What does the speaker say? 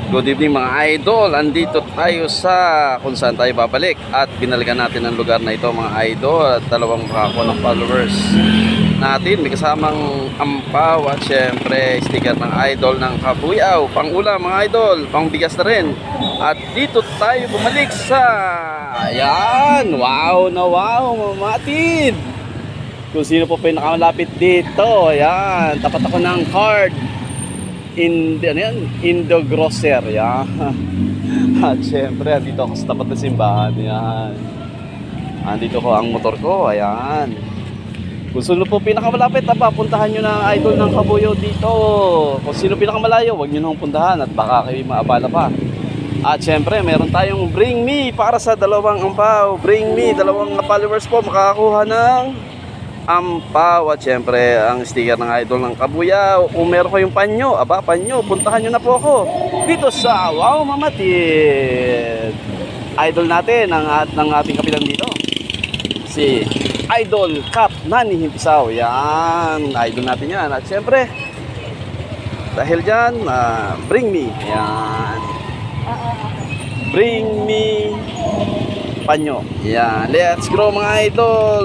Good evening mga idol. Andito tayo sa kung saan tayo babalik at binalikan natin ang lugar na ito mga idol at dalawang kako ng followers natin. May kasamang ampaw at syempre sticker ng idol ng Kabuyaw. Pang ulam mga idol, pang bigas na rin. At dito tayo bumalik sa ayan, wow na wow mamatid. Kung sino po pinakamalapit dito, ayan, tapat ako ng card. Indo Grocer, yan. At syempre, andito ako sa tapat ng simbahan, yan. Andito ko ang motor ko, ayan. Kung sino po pinakamalapit, puntahan nyo na ang idol ng Kabuyaw dito. Kung sino pinakamalayo, huwag nyo nang puntahan at baka kayo maabala pa. At syempre, meron tayong Bring Me para sa dalawang ampaw. Bring Me, dalawang followers po makakakuha ng ampaw at syempre ang sticker ng idol ng Kabuyaw. Kung meron kayong panyo, panyo, puntahan nyo na po ako dito sa Wow Mamatid. Idol natin ng ating kapitan dito, si Idol Cap Nani Himpisaw. Yan, idol natin yan. At syempre dahil dyan, Bring Me, yan, Bring Me panyo, yan. Let's go mga idol.